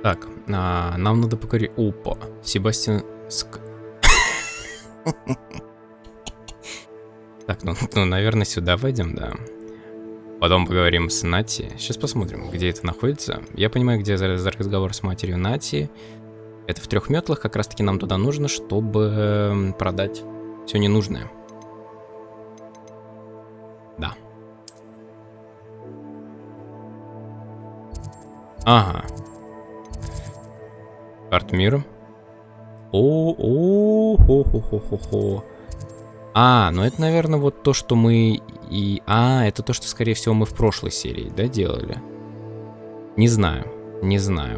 Так, нам надо поговорить... Опа, Себастьян... Так, ну, наверное, сюда войдем, да. Потом поговорим с Нати. Сейчас посмотрим, где это находится. Я понимаю, где за разговор с матерью Нати. Это в 3 метлах, как раз-таки нам туда нужно, чтобы продать все ненужное. Да. Ага. Карта мира. Хо-хо-хо-хо-хо. Ну это, наверное, вот то, что мы и... это то, что, скорее всего, мы в прошлой серии, да, делали? Не знаю,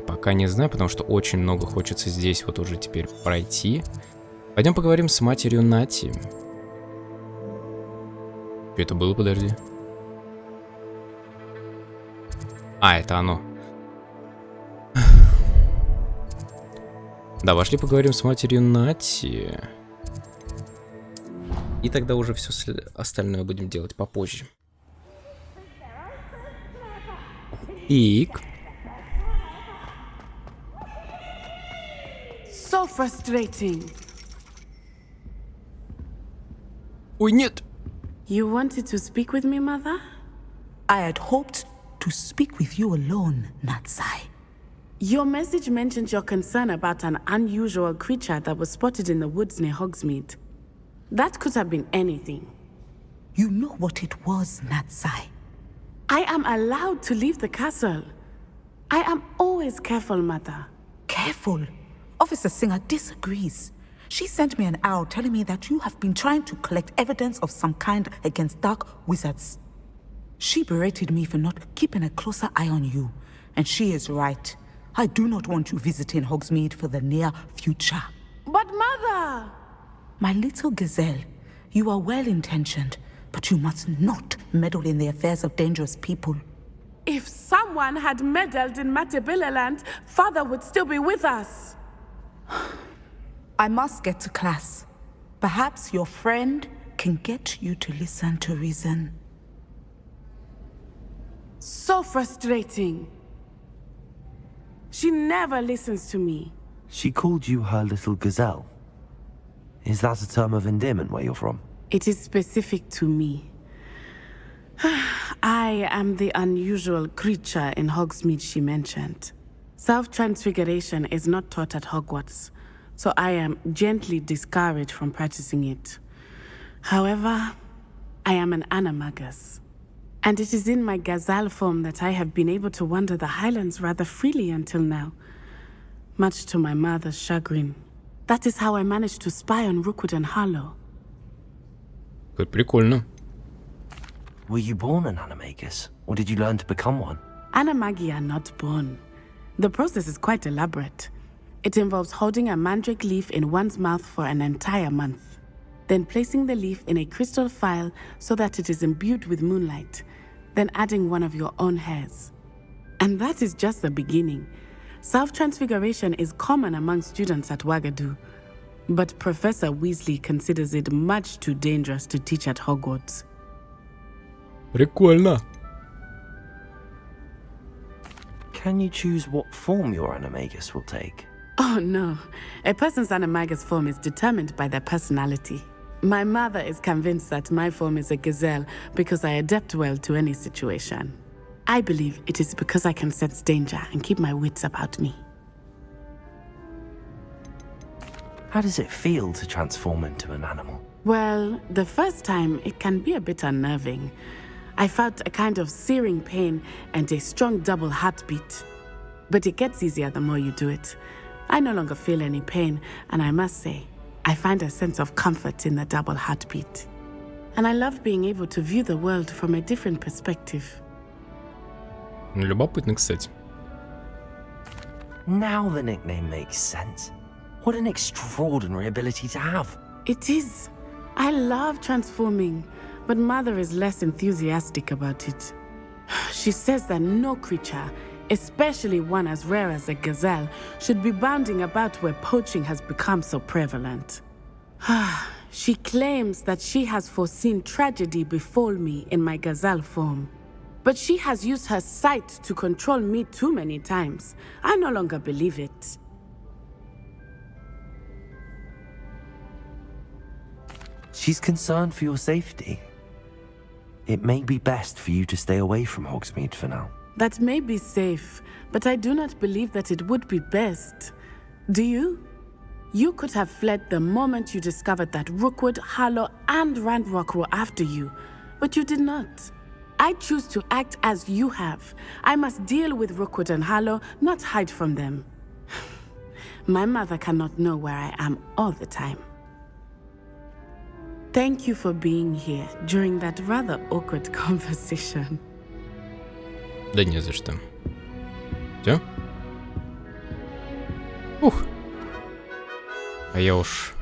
пока не знаю, потому что очень много хочется здесь вот уже теперь пройти. Пойдем поговорим с матерью Нати. Что это было, подожди? Это оно. Да, пошли поговорим с матерью Нати. И тогда уже все остальное будем делать попозже. Ик. So frustrating. Ой, нет. You wanted to speak with me, Mother? I had hoped to speak with you alone, Natsai. Your message mentioned your concern about an unusual creature that was spotted in the woods near Hogsmeade. That could have been anything. You know what it was, Natsai. I am allowed to leave the castle. I am always careful, Mother. Careful? Officer Singer disagrees. She sent me an owl telling me that you have been trying to collect evidence of some kind against dark wizards. She berated me for not keeping a closer eye on you. And she is right. I do not want you visiting Hogsmeade for the near future. But Mother! My little gazelle, you are well-intentioned, but you must not meddle in the affairs of dangerous people. If someone had meddled in Matabeleland, Father would still be with us. I must get to class. Perhaps your friend can get you to listen to reason. So frustrating. She never listens to me. She called you her little gazelle. Is that a term of endearment where you're from? It is specific to me. I am the unusual creature in Hogsmeade she mentioned. Self-transfiguration is not taught at Hogwarts, so I am gently discouraged from practicing it. However, I am an animagus, and it is in my gazelle form that I have been able to wander the Highlands rather freely until now, much to my mother's chagrin. That is how I managed to spy on Rookwood and Harlow. Прикольно. Were you born an animagus, or did you learn to become one? Animagi are not born. The process is quite elaborate. It involves holding a mandrake leaf in one's mouth for an entire month, then placing the leaf in a crystal phial so that it is imbued with moonlight, then adding one of your own hairs. And that is just the beginning. Self-transfiguration is common among students at Wagadu, but Professor Weasley considers it much too dangerous to teach at Hogwarts. Прикольно. Can you choose what form your animagus will take? Oh no, a person's animagus form is determined by their personality. My mother is convinced that my form is a gazelle because I adapt well to any situation. I believe it is because I can sense danger and keep my wits about me. How does it feel to transform into an animal? Well, the first time it can be a bit unnerving. I felt a kind of searing pain and a strong double heartbeat. But it gets easier the more you do it. I no longer feel any pain, and I must say, I find a sense of comfort in the double heartbeat. And I love being able to view the world from a different perspective. Любопытно, кстати. Now the nickname makes sense. What an extraordinary ability to have. It is. I love transforming, but Mother is less enthusiastic about it. She says that no creature, especially one as rare as a gazelle, should be bounding about where poaching has become so prevalent. She claims that she has foreseen tragedy befall me in my gazelle form. But she has used her sight to control me too many times. I no longer believe it. She's concerned for your safety. It may be best for you to stay away from Hogsmeade for now. That may be safe, but I do not believe that it would be best. Do you? You could have fled the moment you discovered that Rookwood, Harlow, and Ranrock were after you, but you did not. I choose to act as you have. I must deal with Rookwood and Harlow, not hide from them. My mother cannot know where I am all the time. Thank you for being here during that rather awkward conversation. Да не за что. Всё? Ух. А я уж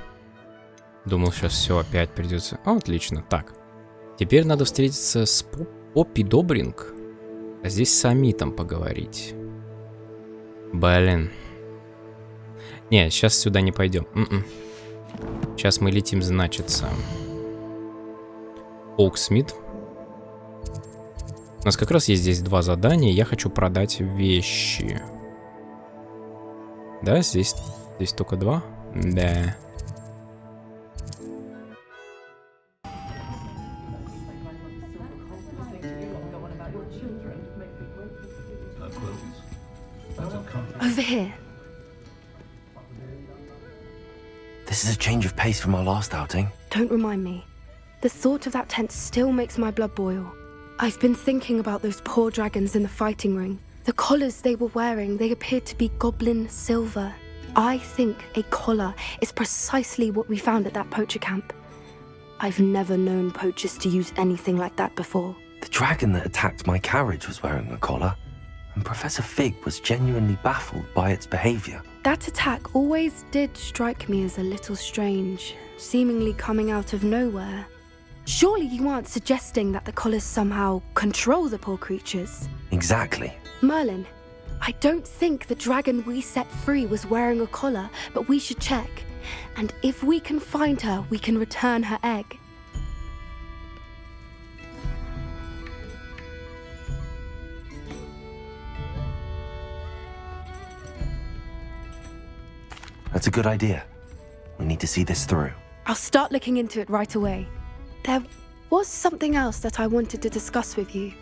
думал, сейчас все опять придется. Отлично. Так. Теперь надо встретиться с Поппи Добринг. А здесь с Амитом поговорить. Блин. Не, сейчас сюда не пойдем. Сейчас мы летим, значится, Хогсмид. У нас как раз есть здесь два задания. Я хочу продать вещи. Да, здесь только два? Да. Over here. This is a change of pace from our last outing. Don't remind me. The thought of that tent still makes my blood boil. I've been thinking about those poor dragons in the fighting ring. The collars they were wearing, they appeared to be goblin silver. I think a collar is precisely what we found at that poacher camp. I've never known poachers to use anything like that before. The dragon that attacked my carriage was wearing a collar, and Professor Fig was genuinely baffled by its behavior. That attack always did strike me as a little strange, seemingly coming out of nowhere. Surely you aren't suggesting that the collars somehow control the poor creatures? Exactly. Merlin, I don't think the dragon we set free was wearing a collar, but we should check. And if we can find her, we can return her egg. That's a good idea. We need to see this through. I'll start looking into it right away. There was something else that I wanted to discuss with you.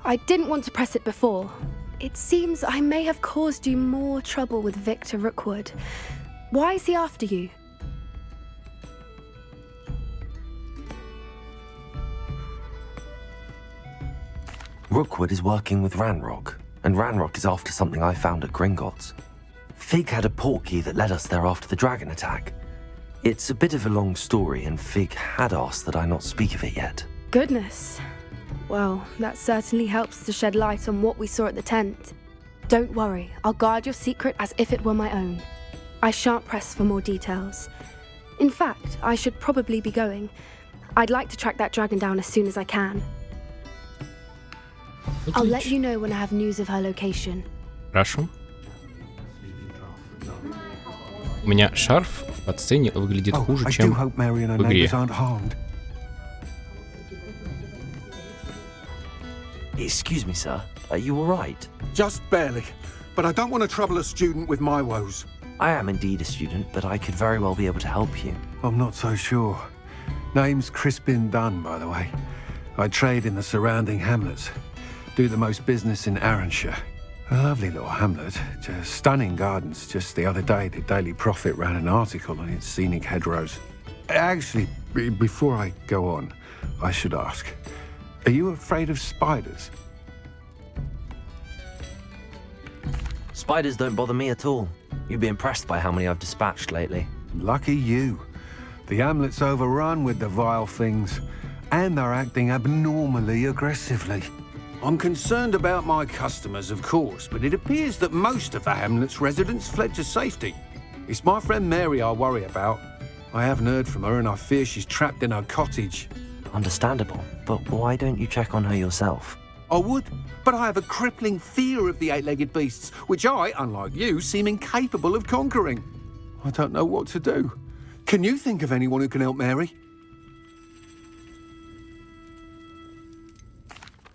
I didn't want to press it before. It seems I may have caused you more trouble with Victor Rookwood. Why is he after you? Rookwood is working with Ranrock, and Ranrock is after something I found at Gringotts. Fig had a portkey that led us there after the dragon attack. It's a bit of a long story, and Fig had asked that I not speak of it yet. Goodness. Well, that certainly helps to shed light on what we saw at the tent. Don't worry, I'll guard your secret as if it were my own. I shan't press for more details. In fact, I should probably be going. I'd like to track that dragon down as soon as I can. I'll let you know when I have news of her location. Хорошо. У меня шарф в подсцене выглядит хуже, чем в игре. Excuse me, sir. Are you all right? Just barely. But I don't want to trouble a student with my woes. I am indeed a student, but I could very well be able to help you. I'm not so sure. Name's Crispin Dunn, by the way. I trade in the surrounding hamlets. Do the most business in Arranshire. A lovely little hamlet. Just stunning gardens. Just the other day, the Daily Prophet ran an article on its scenic hedgerows. Actually, before I go on, I should ask, are you afraid of spiders? Spiders don't bother me at all. You'd be impressed by how many I've dispatched lately. Lucky you. The hamlet's overrun with the vile things, and they're acting abnormally aggressively. I'm concerned about my customers, of course, but it appears that most of the hamlet's residents fled to safety. It's my friend Mary I worry about. I haven't heard from her, and I fear she's trapped in her cottage. Understandable, but why don't you check on her yourself? I would, but I have a crippling fear of the eight-legged beasts, which I, unlike you, seem incapable of conquering. I don't know what to do. Can you think of anyone who can help Mary?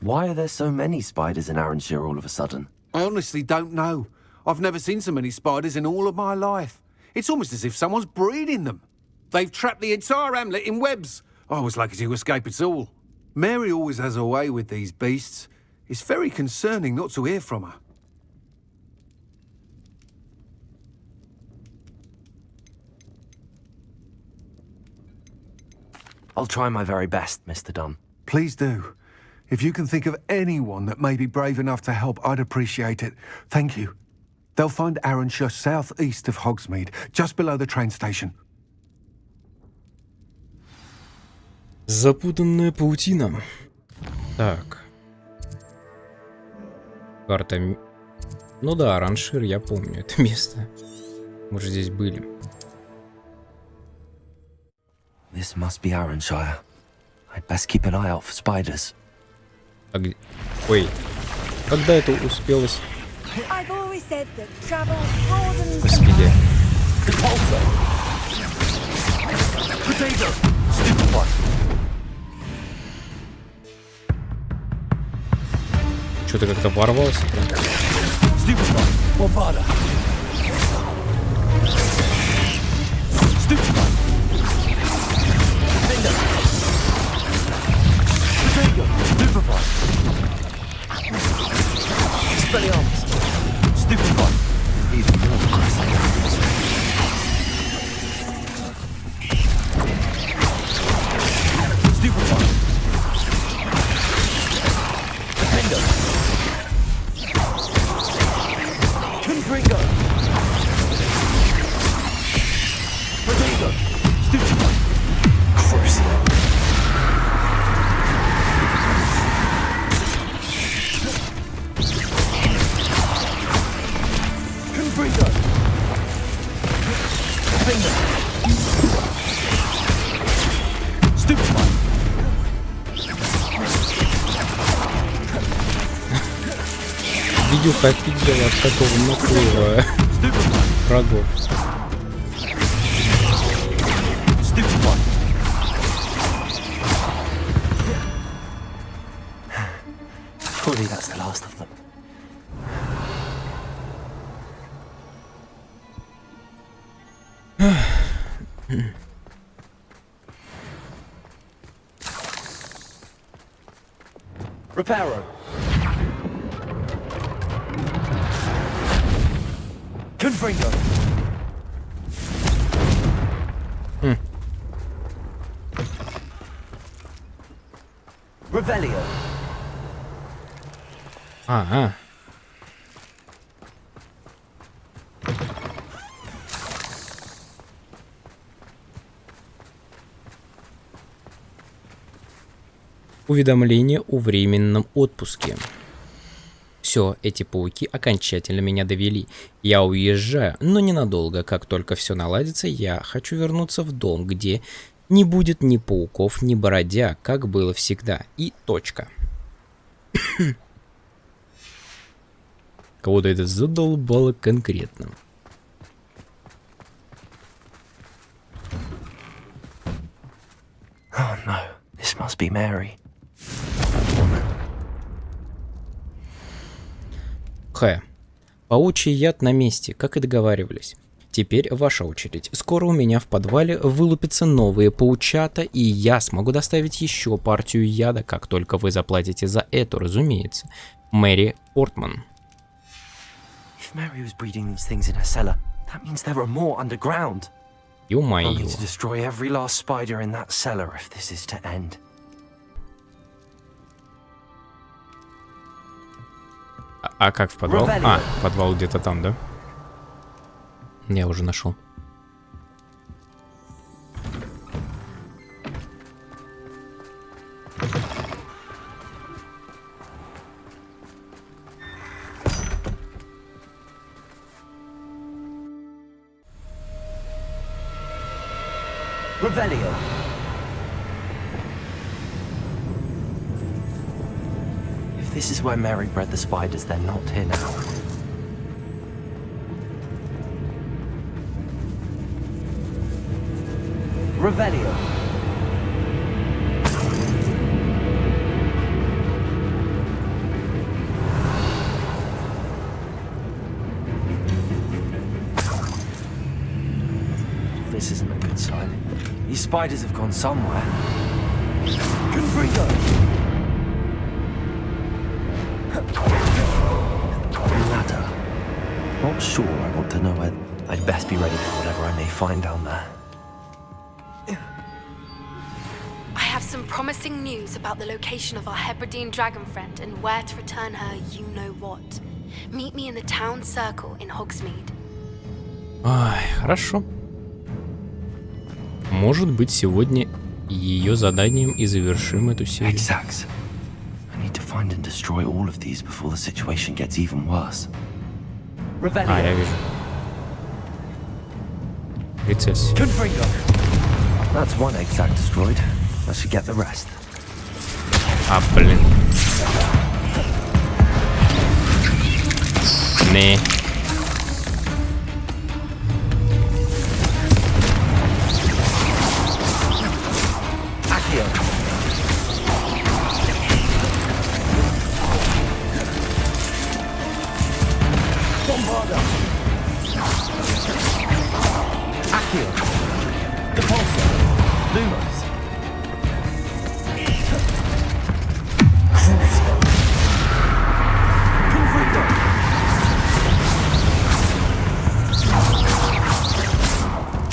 Why are there so many spiders in Arranshire all of a sudden? I honestly don't know. I've never seen so many spiders in all of my life. It's almost as if someone's breeding them. They've trapped the entire hamlet in webs. I was lucky to escape it all. Mary always has a way with these beasts. It's very concerning not to hear from her. I'll try my very best, Mr. Dunn. Please do. If you can think of anyone that may be brave enough to help, I'd appreciate it. Thank you. They'll find Arranshire southeast of Hogsmeade, just below the train station. Запутанная паутина. Так. Карта... Ну да, Арраншир, я помню это место. Мы же здесь были. This must be Arranshire. I'd best keep an eye out for spiders. А где... Ой. Когда это успелось? Господи. Что-то как-то ворвался прям. Видюха офигела от такого наплыва врагов. Surely that's the last of them. Reparo. Confringo. Revelio. Ага. Уведомление о временном отпуске. Все, эти пауки окончательно меня довели. Я уезжаю, но ненадолго. Как только все наладится, я хочу вернуться в дом, где не будет ни пауков, ни бродяг, как было всегда. И точка. Кого-то это задолбало конкретно. Oh no, this must be Mary. Паучий яд на месте, как и договаривались. Теперь ваша очередь. Скоро у меня в подвале вылупятся новые паучата, и я смогу доставить еще партию яда, как только вы заплатите за эту, разумеется. Мэри Портман. If Mary was breeding these things in her cellar, that means there are more underground. Ё-моё. I'll need to destroy every last spider in that cellar if this is to end. А как в подвал? А, подвал где-то там, да? Я уже нашел. Revelio. If this is where Mary bred the spiders, they're not here now. Revelio. spiders have gone somewhere. Confringo! Ladder. Not sure I want to know where. I'd best be ready for whatever I may find down there. I have some promising news about the location of our Hebridean dragon friend and where to return her you-know-what. Meet me in the town circle in Hogsmeade. Ай, хорошо. Может быть, сегодня ее заданием и завершим эту серию. Exact. I need to find and destroy all of these before the situation gets even worse. А, я вижу. Принцесса. Confringo. That's one exact destroyed. I should get the rest. А, блин. Не. Accio. Bombarda. Accio. Depulso. Lumos. Confringo.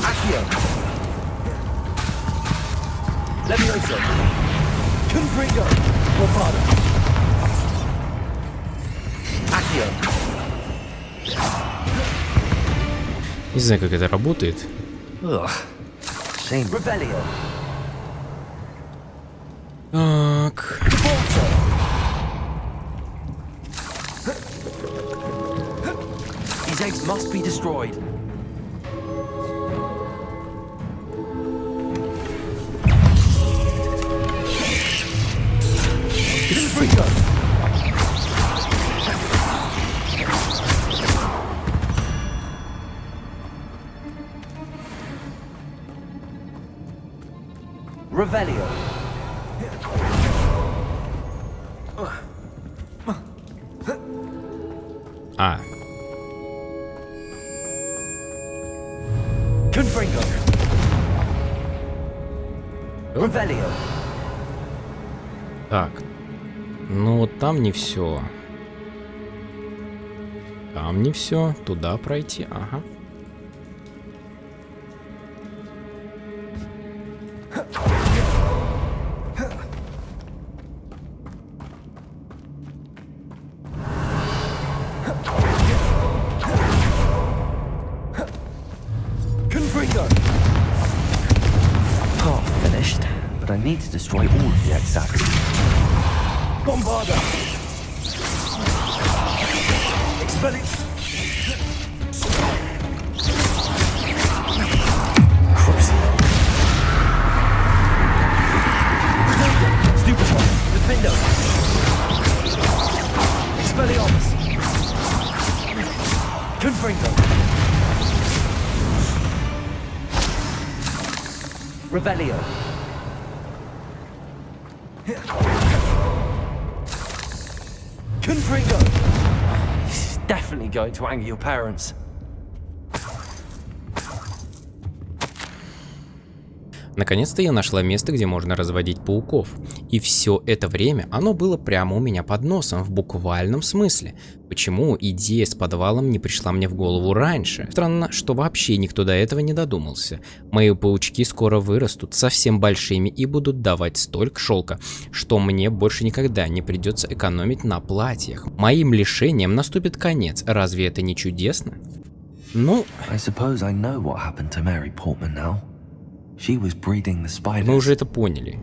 Accio. Levioso. Confringo. Bombarda. Accio. Не знаю, как это работает. Ugh. Shame. Revelio. Так. Depulso. These eggs must be destroyed. Confringo. Revelio. А, Confringo. Revelio. так. Ну вот там не все. Там не все. Туда пройти. Ага. Confringo. Half finished, but I need to destroy all of the exacts. Bombarda. Expelling. Crucible. Stupefy. Defendo. Expelliarmus. Confringo. Revelio. Confringo. This is definitely going to anger your parents. Наконец-то я нашла место, где можно разводить пауков. И все это время оно было прямо у меня под носом, в буквальном смысле. Почему идея с подвалом не пришла мне в голову раньше? Странно, что вообще никто до этого не додумался. Мои паучки скоро вырастут совсем большими и будут давать столько шелка, что мне больше никогда не придется экономить на платьях. Моим лишениям наступит конец. Разве это не чудесно? Ну... Мы уже это поняли.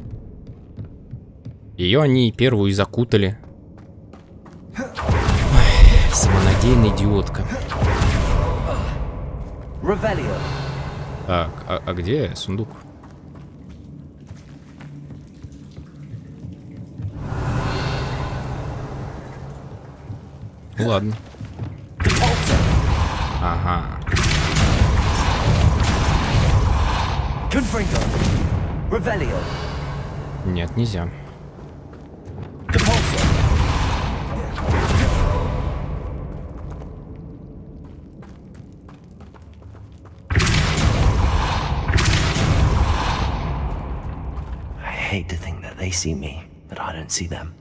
Ее они первую и закутали. Ой, самонадеянная идиотка. Так, а где сундук? Ладно. Ага. Нет, нельзя. hate to think that they see me, but I don't see them.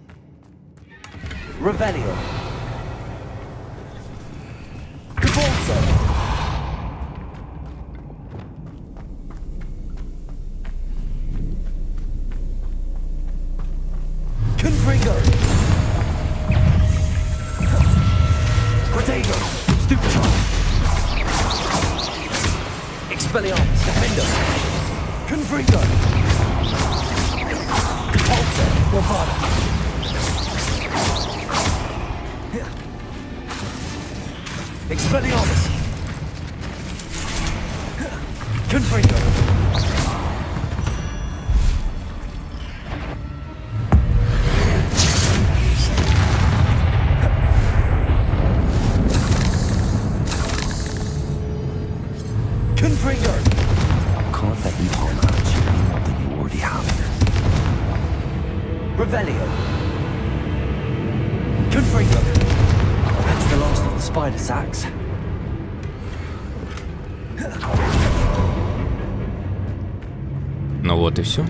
Revelio. Convulso. Confringo. Protego. Stupefy. Expelliarmus. Defender. Confringo. Pulsar. Bravado. Expelliarmus. Confringo. Confringo. Can't let you harm out any more than you already have. Revelio. Confringo. That's the last of the spider sacks. Ну вот и все.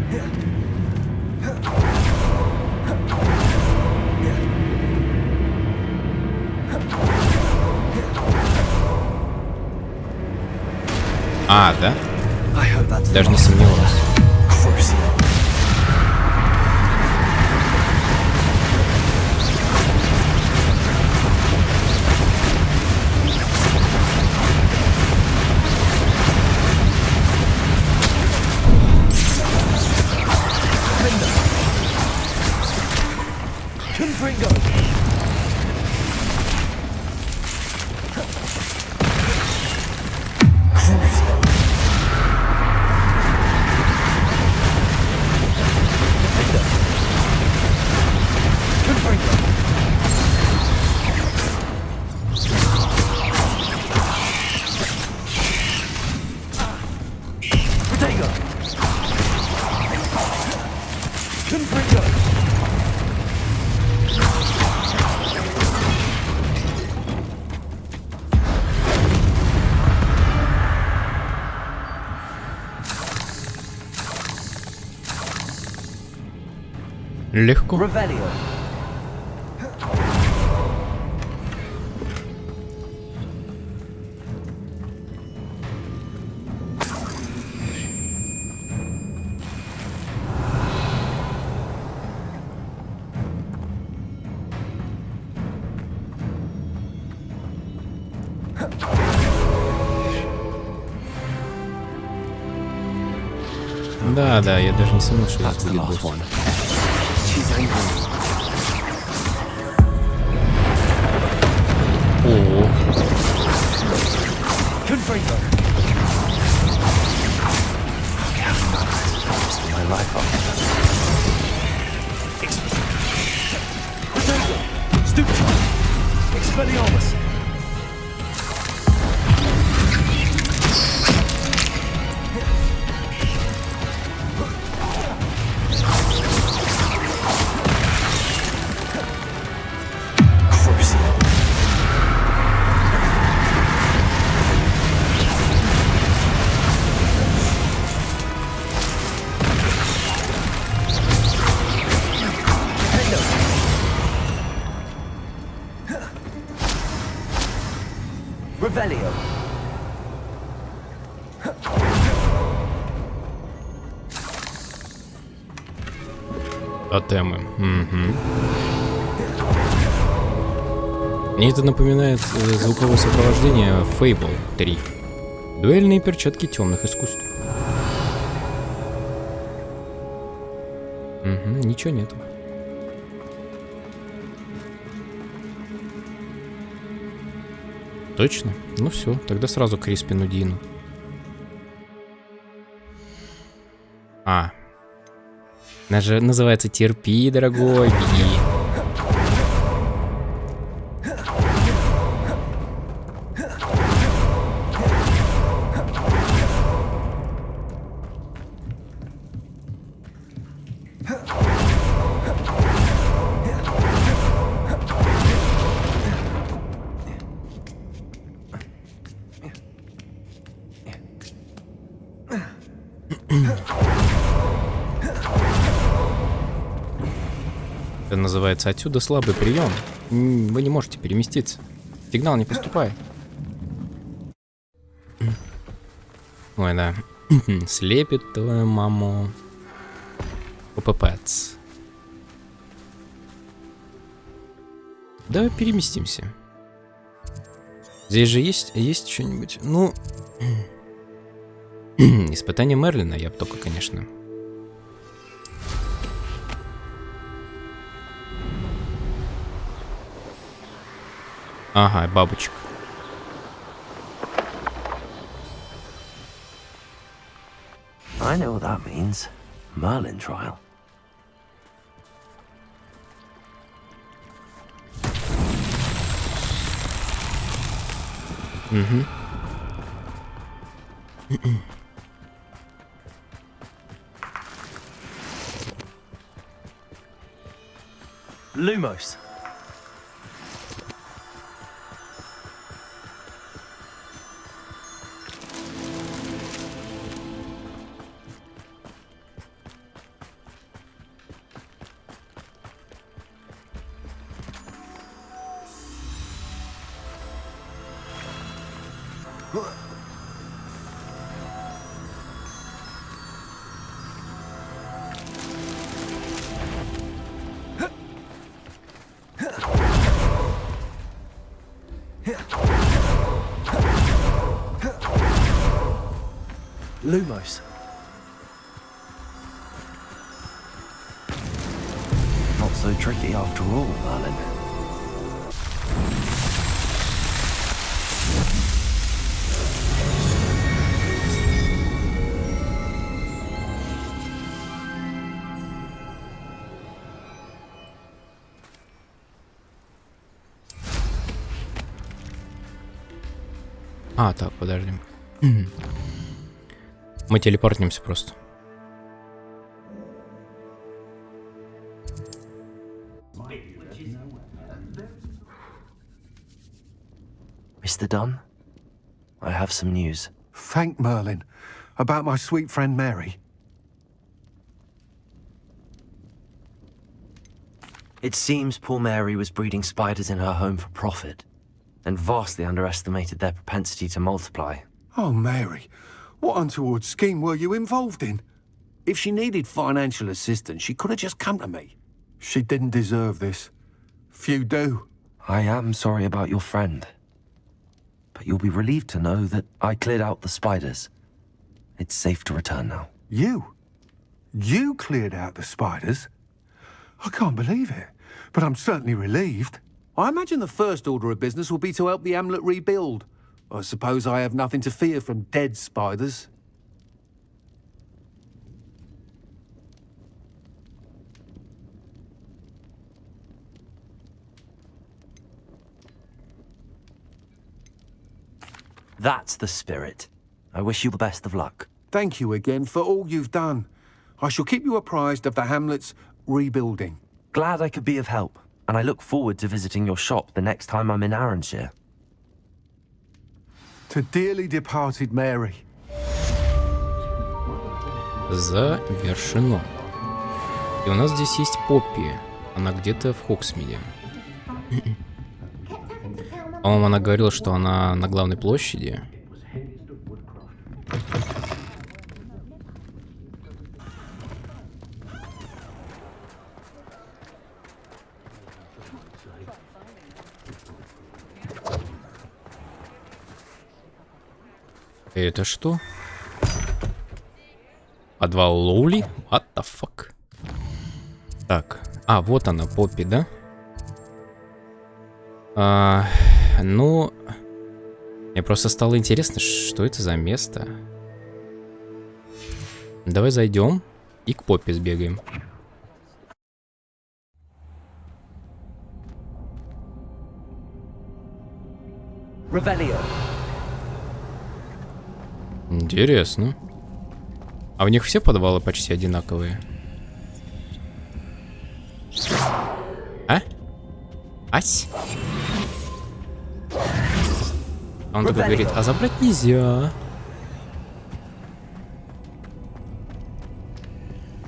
А, да? Даже не сомневался. Confringo. Легко. Revelio. Да, я даже не сомневался, что это будет босс. О. Revelio. Тотемы. Угу. Мне это напоминает звуковое сопровождение Fable 3. Дуэльные перчатки темных искусств. Угу, ничего нету. Точно? Ну все, тогда сразу к Криспину Дину. Она же называется «Терпи, дорогой, беги». Это называется отсюда слабый прием. Вы не можете переместиться. Сигнал не поступает. Ой, да. Слепит твою маму. ПППЦ. Давай переместимся. Здесь же есть что-нибудь? Ну... Испытание Мерлина я бы только, конечно. Ага, бабочек. I know what that means. Merlin trial. Lumos. Lumos. Not so tricky after all, Merlin. А, так, подожди. Мы телепортнемся просто. Mr. Dunn, I have some news. Thank Merlin. About my sweet friend Mary. It seems poor Mary was breeding spiders in her home for profit, and vastly underestimated their propensity to multiply. Oh, Mary. What untoward scheme were you involved in? If she needed financial assistance, she could have just come to me. She didn't deserve this. Few do. I am sorry about your friend, but you'll be relieved to know that I cleared out the spiders. It's safe to return now. You? You cleared out the spiders? I can't believe it, but I'm certainly relieved. I imagine the first order of business will be to help the amulet rebuild. I suppose I have nothing to fear from dead spiders. That's the spirit. I wish you the best of luck. Thank you again for all you've done. I shall keep you apprised of the hamlet's rebuilding. Glad I could be of help, and I look forward to visiting your shop the next time I'm in Arranshire. To dearly departed Mary. Завершено. И у нас здесь есть Поппи. Она где-то в Хогсмиде. По-моему, она говорила, что она на главной площади. Это что? Подвал Лоули? What the fuck? Так. А, вот она, Поппи, да? Ну... Мне просто стало интересно, что это за место. Давай зайдем и к Поппи сбегаем. Revelio. Интересно. А у них все подвалы почти одинаковые. А? Ась? А он такой говорит, а забрать нельзя.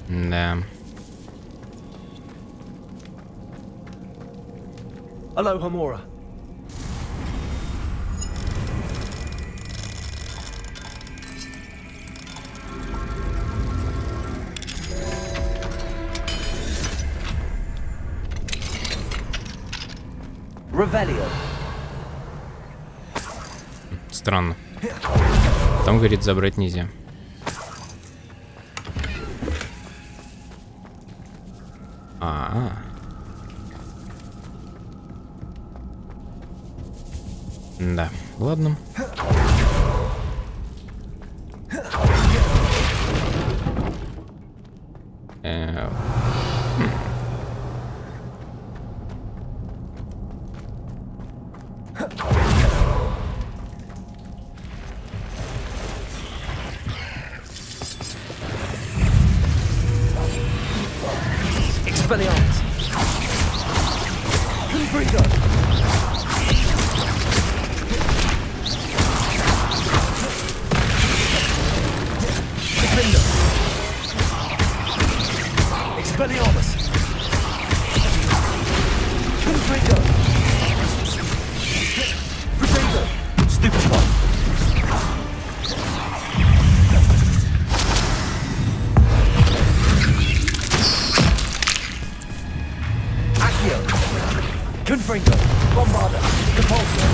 Да. Aloha Mora. Revelio. Странно. Там, говорит, забрать нельзя. Да, ладно. Expelliarmus. Confringo. Defender. Expelliarmus. Confringo. Protego. Stupefy. Confringo, Bombarda, Repulsor.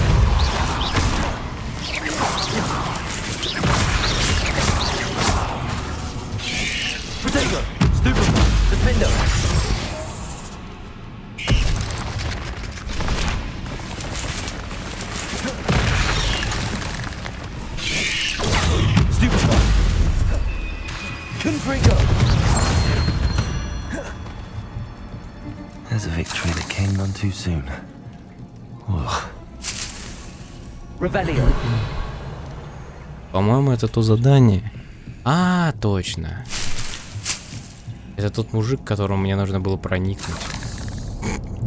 Protego, Stupefy, Defender. Stupefy. Confringo. There's a victory that came none too soon. Ugh. Revelio. По-моему, это то задание. А, точно. Это тот мужик, к которому мне нужно было проникнуть.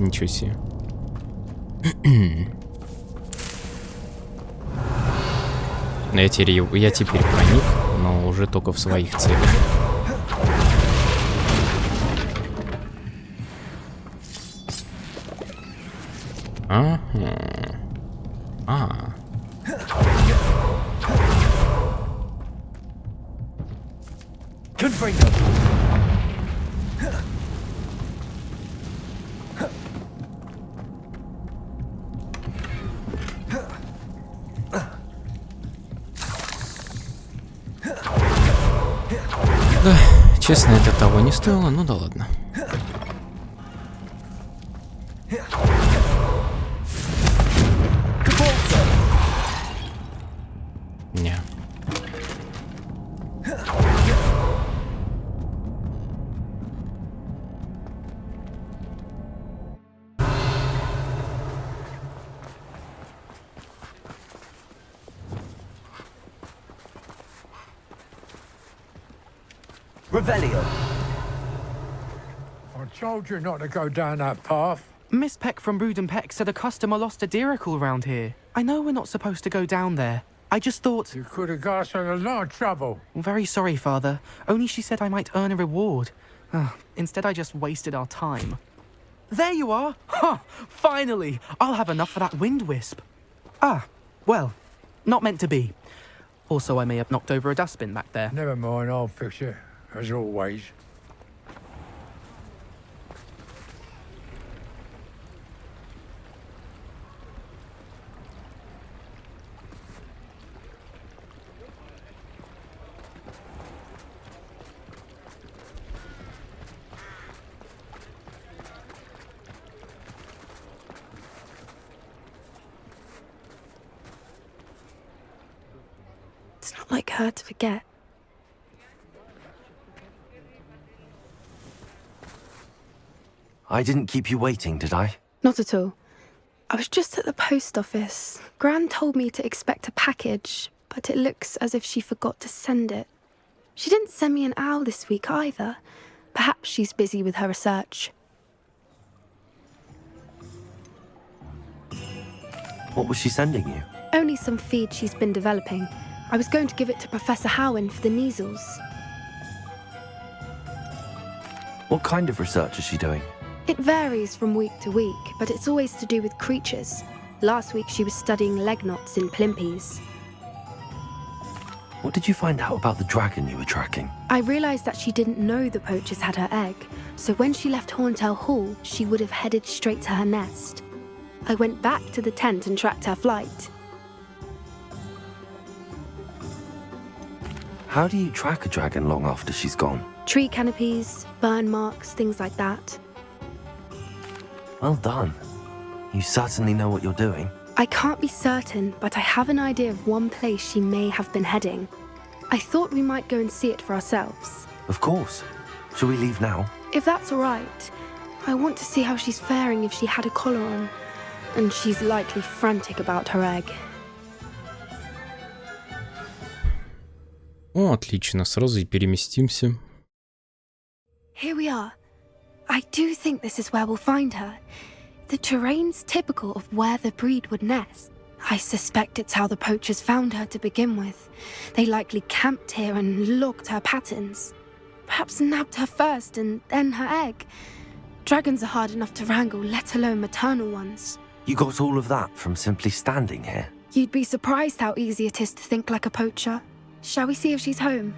Ничего себе. Но я теперь проник, но уже только в своих целях. Confringo. Да, честно, это того не стоило, ну да ладно. Не. Revelio. I told you not to go down that path. Miss Peck from Brood and Peck said a customer lost a deeracle round here. I know we're not supposed to go down there. I just thought... You could have got us in a lot of trouble. I'm very sorry, Father. Only she said I might earn a reward. Instead, I just wasted our time. There you are! Ha! Finally! I'll have enough for that wind wisp. Ah, well, not meant to be. Also, I may have knocked over a dustbin back there. Never mind, I'll fix it, as always. It's not like her to forget. I didn't keep you waiting, did I? Not at all. I was just at the post office. Gran told me to expect a package, but it looks as if she forgot to send it. She didn't send me an owl this week either. Perhaps she's busy with her research. What was she sending you? Only some feed she's been developing. I was going to give it to Professor Howen for the measles. What kind of research is she doing? It varies from week to week, but it's always to do with creatures. Last week she was studying leg knots in plimpies. What did you find out about the dragon you were tracking? I realised that she didn't know the poachers had her egg, so when she left Horntail Hall, she would have headed straight to her nest. I went back to the tent and tracked her flight. How do you track a dragon long after she's gone? Tree canopies, burn marks, things like that. Well done. You certainly know what you're doing. I can't be certain, but I have an idea of one place she may have been heading. I thought we might go and see it for ourselves. Of course. Shall we leave now? If that's all right. I want to see how she's faring if she had a collar on. And she's likely frantic about her egg. О, отлично, сразу и переместимся. Here we are. I do think this is where we'll find her. The terrain's typical of where the breed would nest. I suspect it's how the poachers found her to begin with. They likely camped here and logged her patterns. Perhaps nabbed her first and then her egg. Dragons are hard enough to wrangle, let alone maternal ones. You got all of that from simply standing here? You'd be surprised how easy it is to think like a poacher. Shall we see if she's home?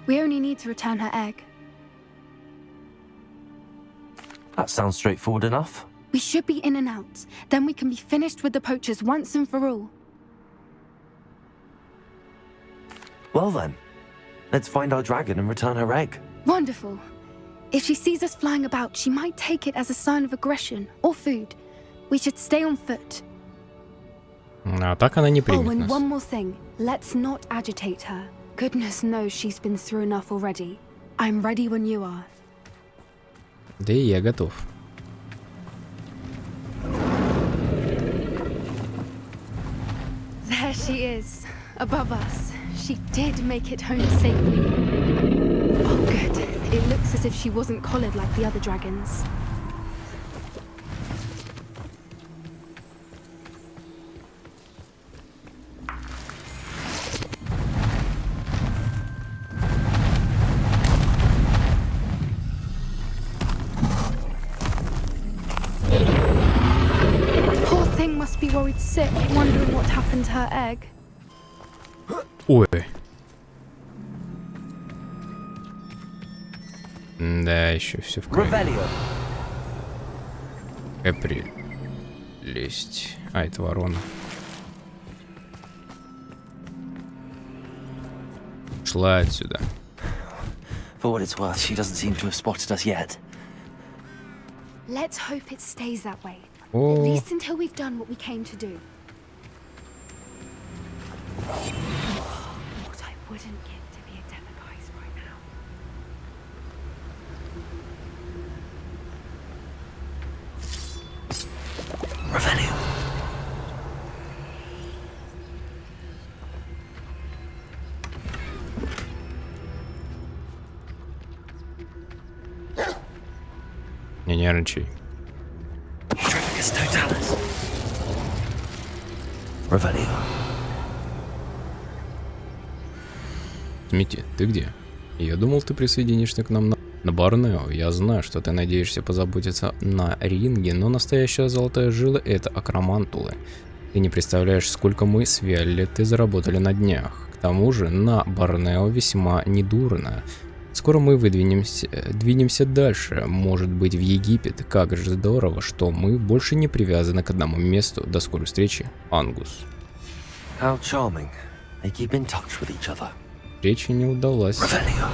We only need to return her egg. That sounds straightforward enough. We should be in and out. Then we can be finished with the poachers once and for all. Well then, let's find our dragon and return her egg. Wonderful. If she sees us flying about, she might take it as a sign of aggression or food. We should stay on foot. А так она не примет Oh, and нас. one more thing. Let's not agitate her. Goodness knows she's been through enough already. I'm ready when you are. Да и я готов. There she is, above us. She did make it home safely. Oh, good. It looks as if she wasn't collared like the other dragons. Poor thing must be worried sick, wondering what happened to her egg. Ой. Да, еще все в крови. Revelio. Прелесть. А, это ворона. Шла отсюда. For what it's worth, she doesn't seem to have spotted us yet. Let's hope it stays that way. О, At least until we've done what we came to do. What I wouldn't give to be a demiguise right now. Revelio. не нервничай. Trificus totalis. Revelio. Мити, ты где? Я думал, ты присоединишься к нам на Борнео. Я знаю, что ты надеешься позаботиться на ринге, но настоящая золотая жила — это акромантулы. Ты не представляешь, сколько мы с Виолеттой заработали на днях. К тому же на Борнео весьма недурно. Скоро мы двинемся дальше, может быть, в Египет. Как же здорово, что мы больше не привязаны к одному месту. До скорой встречи, Ангус. How charming. They keep in touch with each other. Встреча не удалась. Revelio.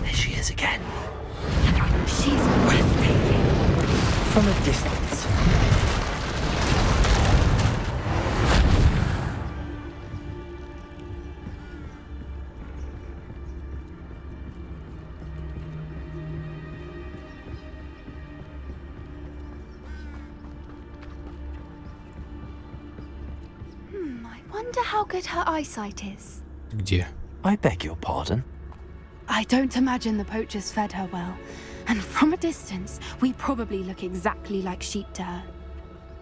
There she is again. She's breathtaking. From a distance. I wonder how good her eyesight is. Где? I beg your pardon. I don't imagine the poachers fed her well. And from a distance, we probably look exactly like sheep to her.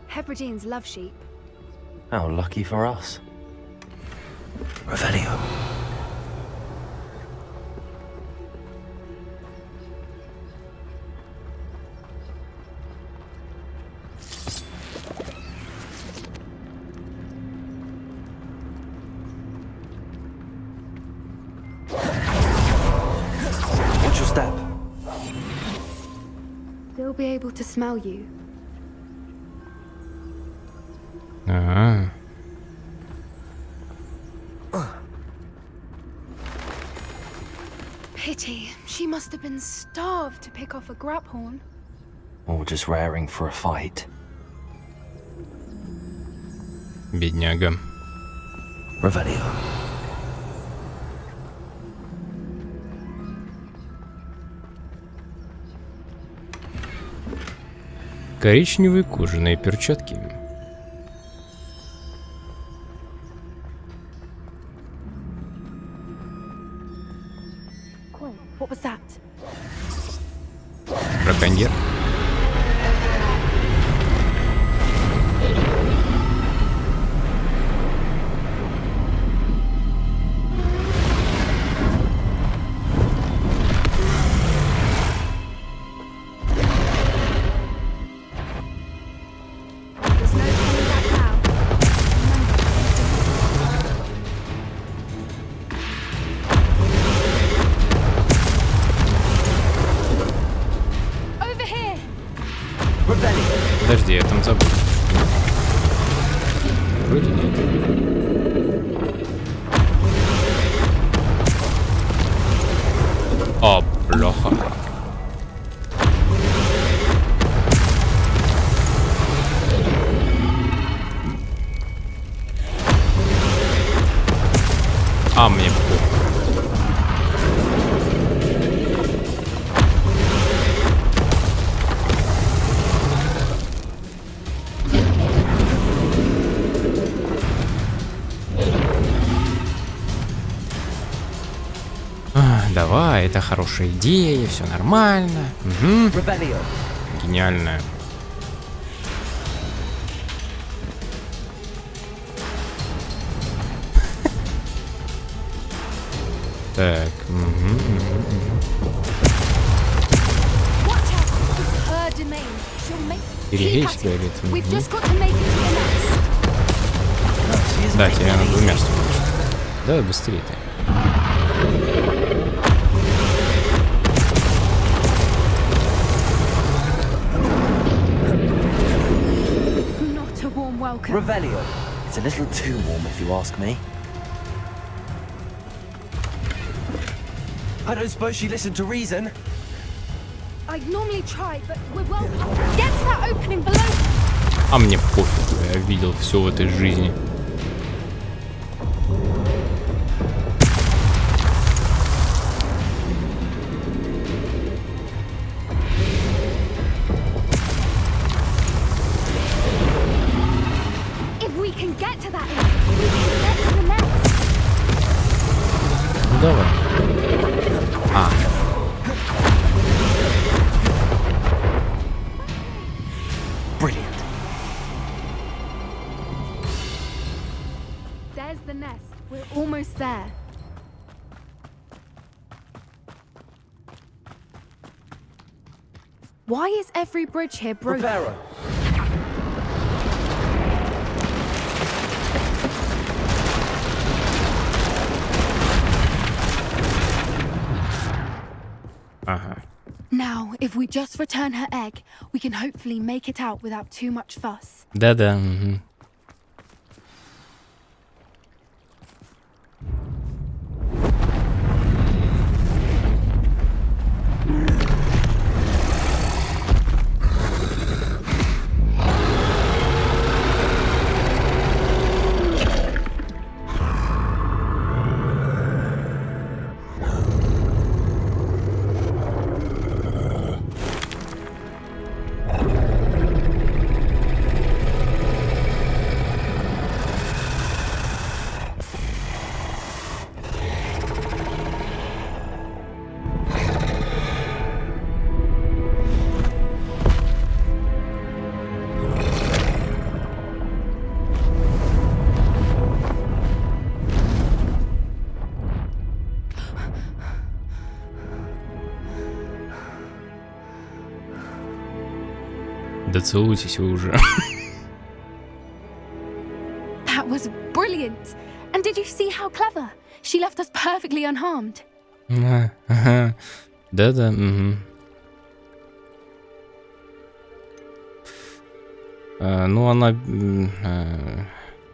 Hebrideans love sheep. How lucky for us. Revelio. Watch your step. They'll be able to smell you. А, Pity. She must have been starved to pick off a graphorn. Or just raring for a fight. бедняга. Revelio. Коричневые кожаные перчатки. What was that? Браконьер. There's no turning back now. Over here. Revelio. Подожди, я там забыл. Вроде нет. О, плохо. А мне плохо. Давай, это хорошая идея, все нормально. Угу. Revelio. Гениальная. Так. Watch out. It's her domain. She'll make. Берегись, Keep at it. говорит. We've just got to make it to the nest. Да, тебе надо двумя штуками. Давай быстрее ты. Not a warm welcome. Revelio. It's a little too warm if you ask me. I don't suppose she listened to reason. I'd normally try, but we're well. Get to that opening below. А мне пофиг, я видел все в этой жизни. If we can get to that entrance, we can get to the nest. Ну давай. А. Brilliant. There's the nest. We're almost there. Why is every bridge here broken? Preparo. Ага. Now, if we just return her egg, we can hopefully make it out without too much fuss. Да-да. Угу. целуйтесь вы уже. That was brilliant. And did you see how clever? She left us perfectly unharmed. Ага. Да-да, угу. Ну, она...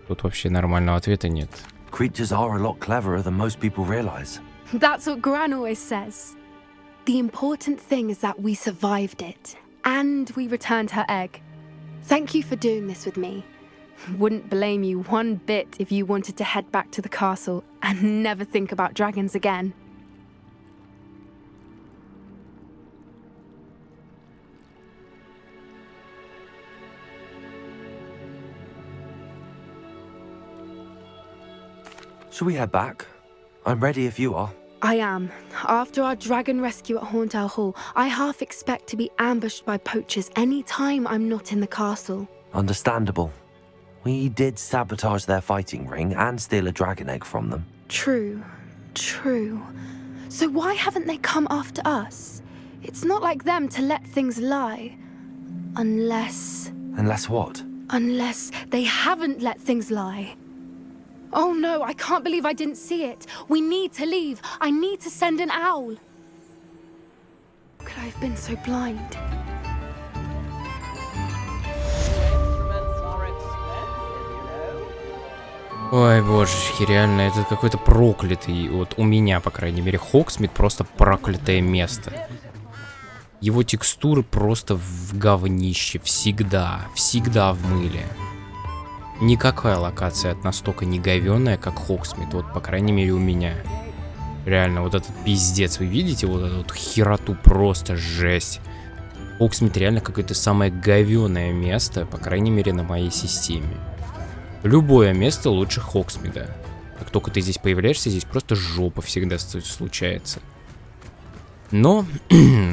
Тут вообще нормального ответа нет. Creatures are a lot cleverer than most people realize. That's what Gran always says. The important thing is that we survived it. And we returned her egg. Thank you for doing this with me. Wouldn't blame you one bit if you wanted to head back to the castle and never think about dragons again. Shall we head back? I'm ready if you are. I am. After our dragon rescue at Hauntow Hall, I half expect to be ambushed by poachers any time I'm not in the castle. Understandable. We did sabotage their fighting ring and steal a dragon egg from them. True. So why haven't they come after us? It's not like them to let things lie. Unless what? Unless they haven't let things lie. Oh no, I can't believe I didn't see it. We need to leave. I need to send an owl. Could I have been so blind? Ой, божечки, реально, это какой-то проклятый, вот у меня, по крайней мере, Хогсмид просто проклятое место. Его текстуры просто в говнище, всегда в мыле. Никакая локация настолько не говёная, как Хогсмид, вот, по крайней мере, у меня. Реально, вот этот пиздец, вы видите, вот эту вот хероту, просто жесть. Хогсмид реально какое-то самое говёное место, по крайней мере, на моей системе. Любое место лучше Хогсмида. Как только ты здесь появляешься, здесь просто жопа всегда случается. Но,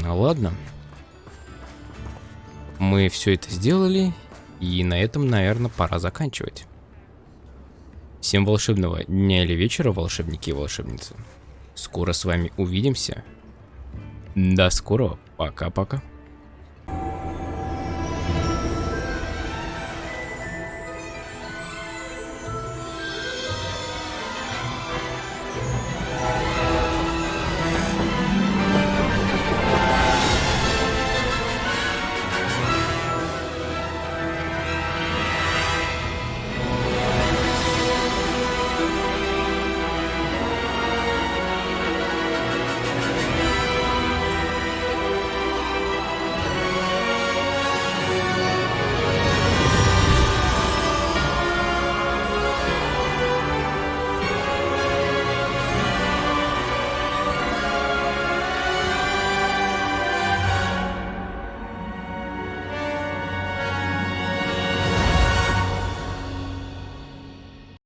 ладно. Мы все это сделали, и на этом, наверное, пора заканчивать. Всем волшебного дня или вечера, волшебники и волшебницы. Скоро с вами увидимся. До скорого. Пока-пока.